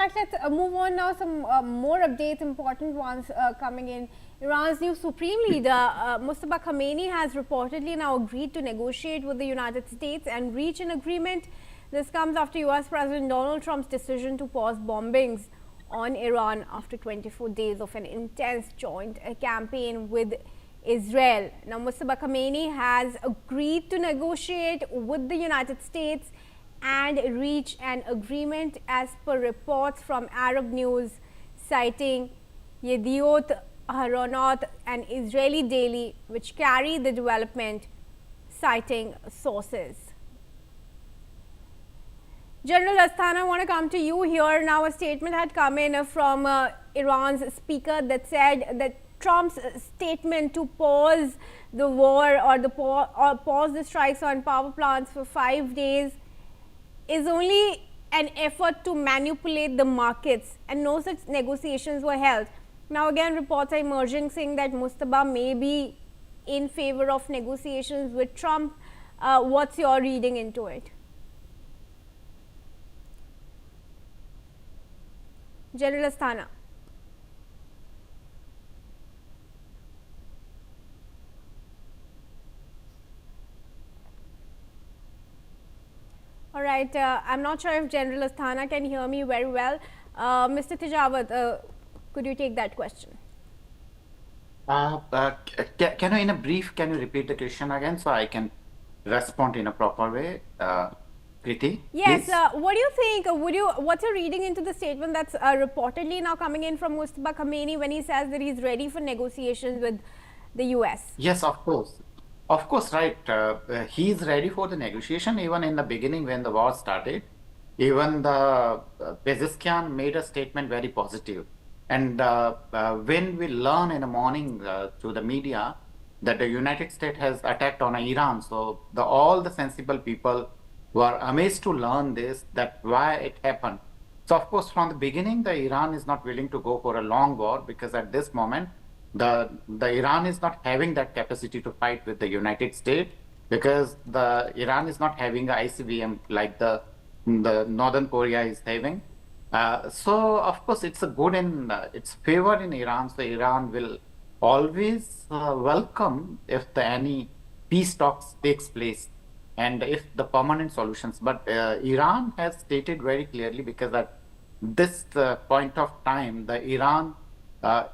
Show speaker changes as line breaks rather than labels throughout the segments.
Let's move on now. Some more updates, important ones coming in. Iran's new Supreme Leader, Mojtaba Khamenei, has reportedly now agreed to negotiate with the United States and reach an agreement. This comes after US President Donald Trump's decision to pause bombings on Iran after 24 days of an intense joint campaign with Israel. Now, Mojtaba Khamenei has agreed to negotiate with the United States and reach an agreement as per reports from Arab news citing Yedioth, Ahronoth, an Israeli daily which carry the development, citing sources. General Asthana, I want to come to you here. Now, a statement had come in from Iran's speaker that said that Trump's statement to pause the war or pause the strikes on power plants for 5 days is only an effort to manipulate the markets, and no such negotiations were held. Now again, reports are emerging saying that Mojtaba may be in favor of negotiations with Trump. What's your reading into it? General Asthana. All right, I'm not sure if General Asthana can hear me very well. Mr. Tijawat, could you take that question?
Can you, in a brief, can you repeat the question again so I can respond in a proper way? Kriti,
yes,
please.
what do you think? What's your reading into the statement that's reportedly now coming in from Mojtaba Khamenei when he says that he's ready for negotiations with the US?
Yes, of course. Of course, right. He is ready for the negotiation. Even in the beginning, when the war started, even the Pezeshkian made a statement very positive. And when we learn in the morning through the media that the United States has attacked on Iran, so all the sensible people were amazed to learn this, that why it happened. So of course, from the beginning, the Iran is not willing to go for a long war because at this moment, the Iran is not having that capacity to fight with the United States because the Iran is not having a ICBM like the Northern Korea is having. So of course it's a good in it's favored in Iran. So Iran will always welcome if any peace talks takes place and if the permanent solutions. But Iran has stated very clearly because at this point of time, the Iran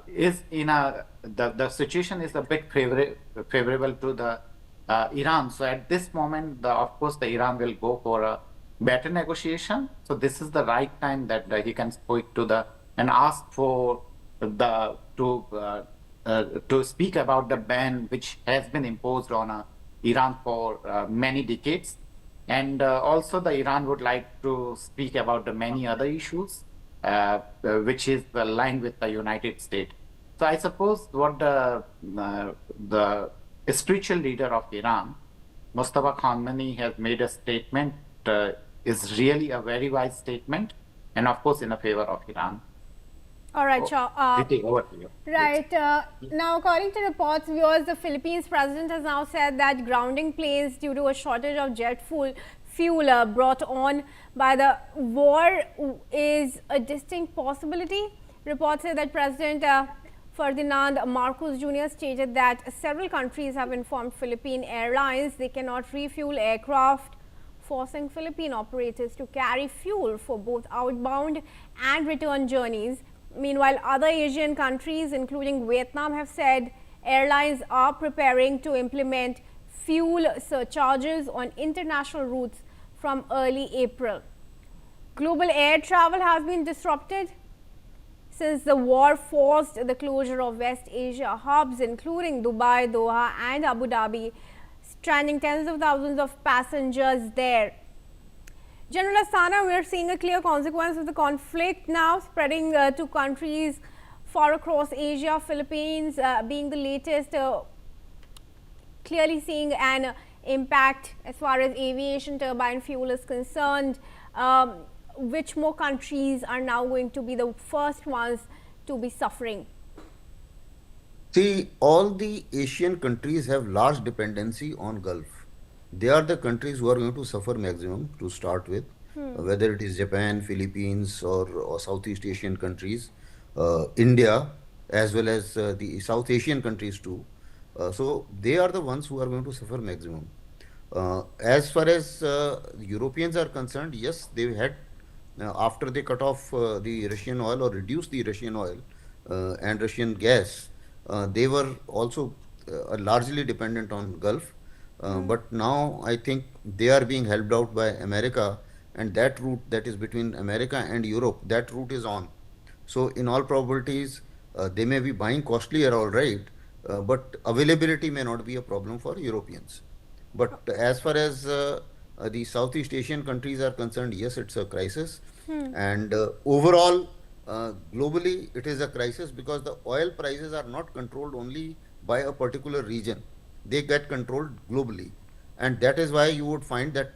is in the situation is a bit favorable to the Iran. So at this moment, of course, the Iran will go for a better negotiation. So this is the right time that he can speak to the and ask for the to speak about the ban which has been imposed on Iran for many decades. And also the Iran would like to speak about the many other issues, which is aligned with the United States. So I suppose what the spiritual leader of Iran, Mojtaba Khamenei, has made a statement is really a very wise statement, and of course in a favor of Iran.
All right, Shah.
Over to you.
Right. Now, according to reports, viewers, the Philippines president has now said that grounding planes due to a shortage of jet fuel brought on by the war is a distinct possibility. Reports say that President Ferdinand Marcos Jr. stated that several countries have informed Philippine airlines they cannot refuel aircraft, forcing Philippine operators to carry fuel for both outbound and return journeys. Meanwhile, other Asian countries, including Vietnam, have said airlines are preparing to implement fuel surcharges on international routes from early April. Global air travel has been disrupted since the war forced the closure of West Asia hubs, including Dubai, Doha, and Abu Dhabi, stranding tens of thousands of passengers there. General Asthana, we are seeing a clear consequence of the conflict now spreading to countries far across Asia, Philippines being the latest, clearly seeing an impact as far as aviation turbine fuel is concerned. Which more countries are now going to be the first ones to be suffering?
See, all the Asian countries have large dependency on Gulf. They are the countries who are going to suffer maximum to start with. whether it is Japan, Philippines, or Southeast Asian countries, India, as well as the South Asian countries too. So they are the ones who are going to suffer maximum. As far as Europeans are concerned, yes, they had after they cut off the Russian oil or reduced the Russian oil and Russian gas, they were also largely dependent on Gulf. But now I think they are being helped out by America, and that route that is between America and Europe, that route is on. So in all probabilities, they may be buying costlier, all right, but availability may not be a problem for Europeans. But as far as the Southeast Asian countries are concerned, yes, it's a crisis. And overall, globally, it is a crisis because the oil prices are not controlled only by a particular region. They get controlled globally. And that is why you would find that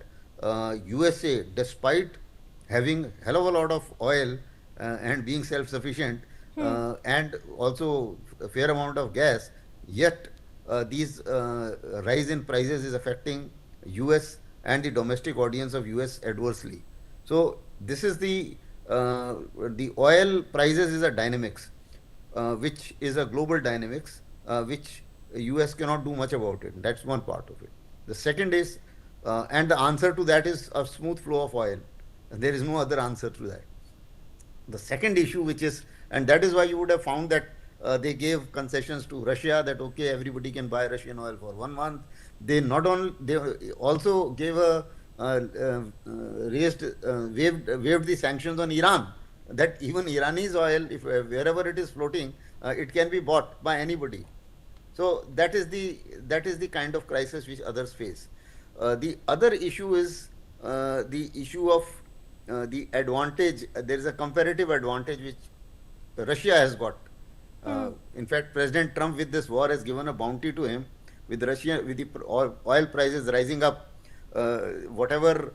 USA, despite having hell of a lot of oil and being self-sufficient and also a fair amount of gas, yet these rise in prices is affecting US and the domestic audience of US adversely. So this is the oil prices is a dynamics, which is a global dynamics, which US cannot do much about it. That's one part of it. The second is, and the answer to that is a smooth flow of oil. There is no other answer to that. The second issue, which is, and that is why you would have found that they gave concessions to Russia that okay, everybody can buy Russian oil for 1 month. They not only they also gave a waived the sanctions on Iran. That even Irani's oil, if wherever it is floating, it can be bought by anybody. So that is the kind of crisis which others face. The other issue is the issue of the advantage. There is a comparative advantage which Russia has got. In fact, President Trump with this war has given a bounty to him. With Russia, with the oil prices rising up, whatever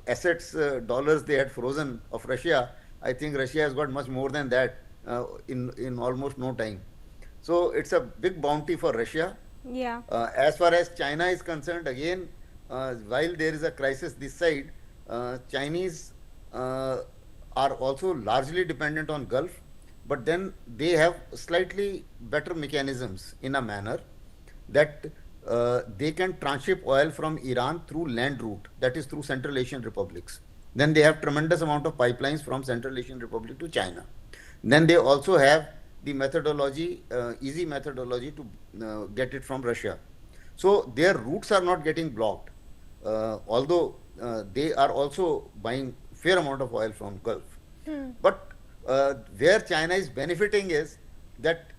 assets, dollars they had frozen of Russia, I think Russia has got much more than that in almost no time. So it's a big bounty for Russia.
Yeah.
As far as China is concerned, again, while there is a crisis this side, Chinese are also largely dependent on Gulf, but then they have slightly better mechanisms in a manner that they can transship oil from Iran through land route, that is through Central Asian republics. Then they have tremendous amount of pipelines from Central Asian Republic to China. Then they also have the methodology, easy methodology to get it from Russia. So their routes are not getting blocked, although they are also buying fair amount of oil from Gulf. But where China is benefiting is that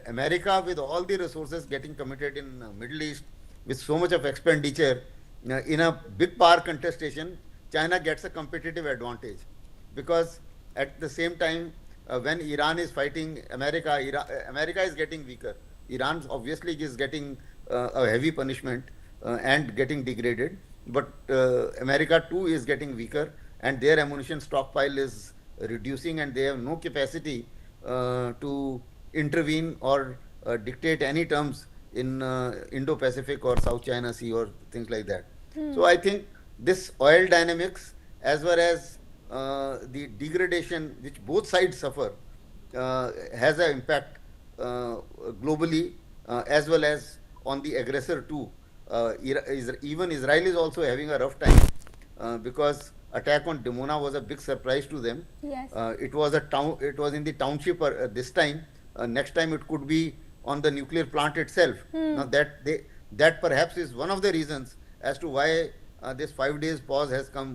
America, with all the resources getting committed in Middle East, with so much of expenditure, in a big power contestation, China gets a competitive advantage because at the same time, when Iran is fighting America, America is getting weaker. Iran obviously is getting a heavy punishment and getting degraded, but America too is getting weaker, and their ammunition stockpile is reducing, and they have no capacity to intervene or dictate any terms in Indo-Pacific or South China Sea or things like that. So I think this oil dynamics, as well as the degradation which both sides suffer, has an impact globally, as well as on the aggressor too. Even Israel is also having a rough time because attack on Dimona was a big surprise to them.
Yes.
It was a town. It was in the township this time. Next time it could be on the nuclear plant itself. Now that perhaps is one of the reasons as to why this 5 days pause has come